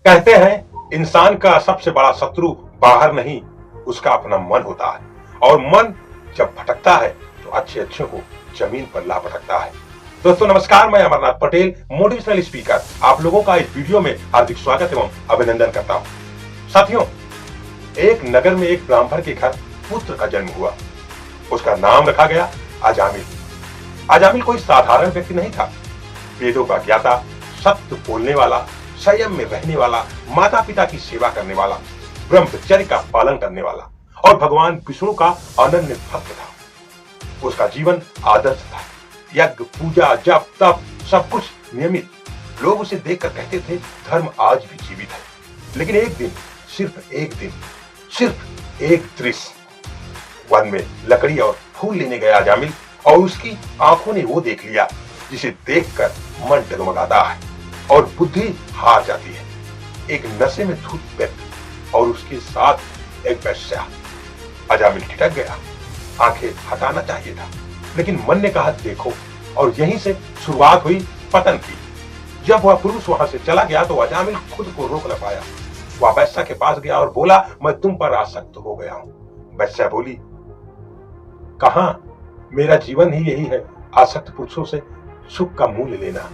कहते हैं इंसान का सबसे बड़ा शत्रु बाहर नहीं, उसका अपना मन होता है, और मन जब भटकता है तो अच्छे अच्छे को जमीन पर ला भटकता है। दोस्तों नमस्कार, मैं अमरनाथ पटेल, मोटिवेशनल स्पीकर, आप लोगों का इस वीडियो में हार्दिक स्वागत एवं अभिनंदन करता हूं। साथियों, एक नगर में एक ब्राह्मण के घर पुत्र का जन्म हुआ। उसका नाम रखा गया अजामिल। अजामिल कोई साधारण व्यक्ति नहीं था। वेदों का ज्ञाता, सत्य बोलने वाला, संयम में रहने वाला, माता पिता की सेवा करने वाला, ब्रह्मचर्य का पालन करने वाला और भगवान विष्णु का अनन्य भक्त था। उसका जीवन आदर्श था। यज्ञ, पूजा, जप, तप सब कुछ नियमित। लोग उसे देखकर कहते थे धर्म आज भी जीवित है। लेकिन एक दिन, सिर्फ एक दृश्य, वन में लकड़ी और फूल लेने गया अजामिल, और उसकी आंखों ने वो देख लिया जिसे देखकर मन डगमगाता है और बुद्धि हार जाती है। एक नशे में धुत व्यक्ति और उसके साथ एक वेश्या। अजामिल ठिठक गया। आंखें हटाना चाहिए था, लेकिन मन ने कहा देखो, और यहीं से शुरुआत हुई पतन की। जब वह पुरुष वहां से चला गया तो अजामिल खुद को रोक न पाया। वह वेश्या के पास गया और बोला, मैं तुम पर आसक्त हो गया हूं। वेश्या बोली, कहां, मेरा जीवन ही यही है, आसक्त पुरुषों से सुख का मूल्य लेना।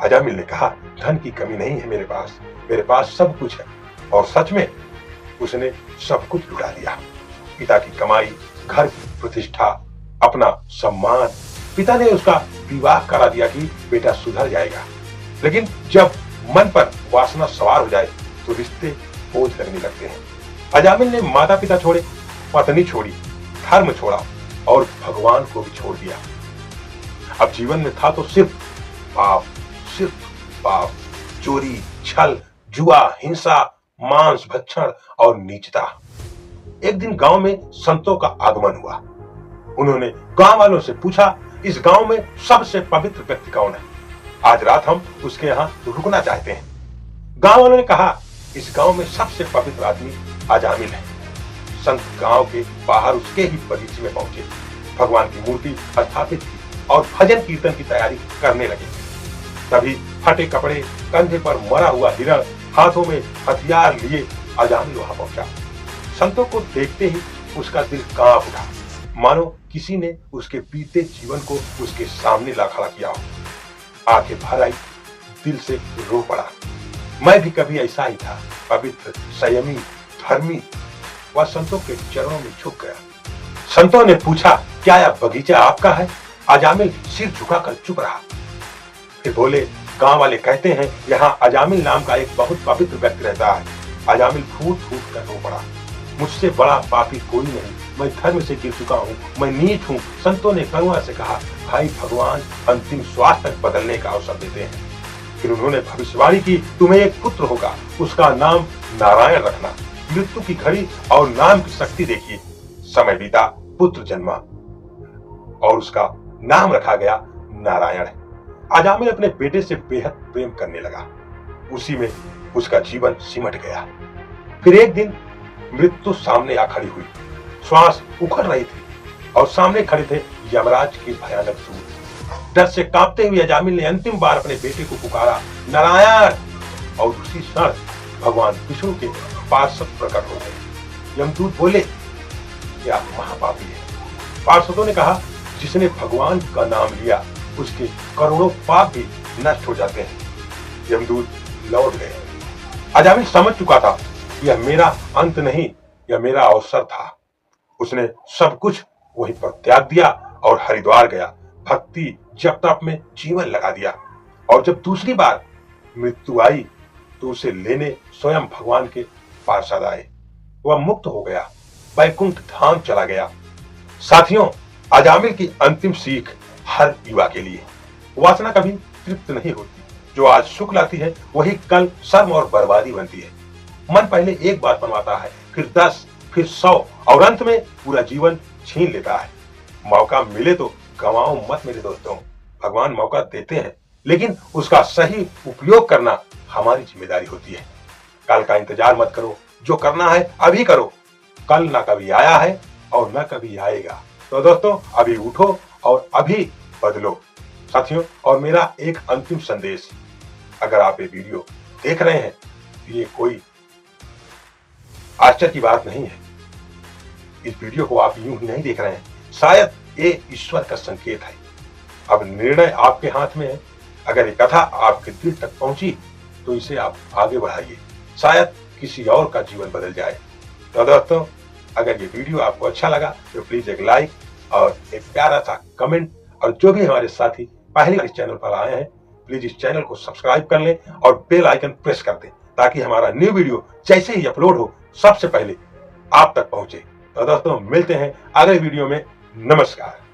अजामिल ने कहा, धन की कमी नहीं है मेरे पास सब कुछ है। और सच में उसने सब कुछ लुटा दिया। पिता की कमाई, घर की प्रतिष्ठा, अपना सम्मान। पिता ने उसका विवाह करा दिया कि बेटा सुधर जाएगा। लेकिन जब मन पर वासना सवार हो जाए तो रिश्ते बोझ लगने लगते हैं। अजामिल ने माता पिता छोड़े, पत्नी छोड़ी, धर्म छोड़ा और भगवान को भी छोड़ दिया। अब जीवन में था तो सिर्फ पाप, चोरी, छल, जुआ, हिंसा, मांस भक्षण और नीचता। एक दिन गांव में संतों का आगमन हुआ। उन्होंने गांव वालों से पूछा, इस गांव में सबसे पवित्र व्यक्ति कौन है? आज रात हम उसके यहाँ रुकना चाहते हैं। गांव वालों ने कहा, इस गांव में सबसे पवित्र आदमी अजामिल है। संत गांव के बाहर उसके ही बगीचे में पहुंचे, भगवान की मूर्ति स्थापित की और भजन कीर्तन की तैयारी करने लगे। तभी फटे कपड़े, कंधे पर मरा हुआ हिरण, हाथों में हथियार लिए अजामिल वहां पहुंचा। संतों को देखते ही उसका दिल कांप उठा, मानो किसी ने उसके बीते जीवन को उसके सामने ला खड़ा किया हो। आंखें भर आई, दिल से रो पड़ा। मैं भी कभी ऐसा ही था, पवित्र, संयमी, धर्मी। वह संतों के चरणों में झुक गया। संतों ने पूछा, क्या यह बगीचा आपका है? अजामिल सिर झुकाकर चुप रहा। फिर बोले, गांव वाले कहते हैं यहाँ अजामिल नाम का एक बहुत पवित्र व्यक्ति रहता है। अजामिल फूट फूट कर रो पड़ा। मुझसे बड़ा पापी कोई नहीं, मैं धर्म से गिर चुका हूँ, मैं नीच हूँ। संतों ने करुणा से कहा, भाई भगवान अंतिम श्वास तक बदलने का अवसर देते हैं। फिर उन्होंने भविष्यवाणी की, तुम्हें एक पुत्र होगा, उसका नाम नारायण रखना। मृत्यु की घड़ी और नाम की शक्ति देखिए। समय बीता, पुत्र जन्मा और उसका नाम रखा गया नारायण। अजामिल अपने बेटे से बेहद प्रेम करने लगा। उसी में उसका जीवन सिमट गया। फिर एक दिन मृत्यु सामने आ खड़ी हुई। श्वास उखड़ रही थी और सामने खड़े थे यमराज के भयानक दूत। डर से कांपते हुए अजामिल ने अंतिम बार अपने बेटे को पुकारा, नारायण, और उसी क्षण भगवान विष्णु के पार्षद प्रकट हो गए। यमदूत बोले, क्या महापापी है? पार्षदों ने कहा, जिसने भगवान का नाम लिया उसके करोड़ों पाप भी नष्ट हो जाते हैं। यमदूत लौट गए। अजामिल समझ चुका था, यह मेरा अंत नहीं, यह मेरा अवसर था। उसने सब कुछ वहीं पर त्याग दिया और हरिद्वार गया। भक्ति, जप तप में जीवन लगा दिया। और जब दूसरी बार मृत्यु आई तो उसे लेने स्वयं भगवान के पार्षद आए। वह मुक्त हो गया, वैकुंठ धाम चला गया। साथियों, अजामिल की अंतिम सीख हर युवा के लिए, वासना कभी तृप्त नहीं होती। जो आज सुख लाती है वही कल शर्म और बर्बादी बनती है। मन पहले एक बात बनवाता है, फिर 10, फिर 100 और अंत में पूरा जीवन छीन लेता है। मौका मिले तो गंवाओ मत मेरे दोस्तों। भगवान मौका देते हैं, लेकिन उसका सही उपयोग करना हमारी जिम्मेदारी होती है। कल का इंतजार मत करो, जो करना है अभी करो। कल ना कभी आया है और ना कभी आएगा। तो दोस्तों, अभी उठो और अभी बदलो। साथियों, और मेरा एक अंतिम संदेश, अगर आप ये वीडियो देख रहे हैं ये कोई आश्चर्य की बात नहीं है। इस वीडियो को आप यूं ही नहीं देख रहे हैं, शायद ये ईश्वर का संकेत है। अब निर्णय आपके हाथ में है। अगर ये कथा आपके दिल तक पहुंची तो इसे आप आगे बढ़ाइए, शायद किसी और का जीवन बदल जाए। तो दोस्तों, अगर ये वीडियो आपको अच्छा लगा तो प्लीज एक लाइक और एक प्यारा सा कमेंट, और जो भी हमारे साथी पहली बार इस चैनल पर आए हैं प्लीज इस चैनल को सब्सक्राइब कर लें और बेल आइकन प्रेस कर दें, ताकि हमारा न्यू वीडियो जैसे ही अपलोड हो सबसे पहले आप तक पहुंचे। तो दोस्तों, मिलते हैं अगले वीडियो में। नमस्कार।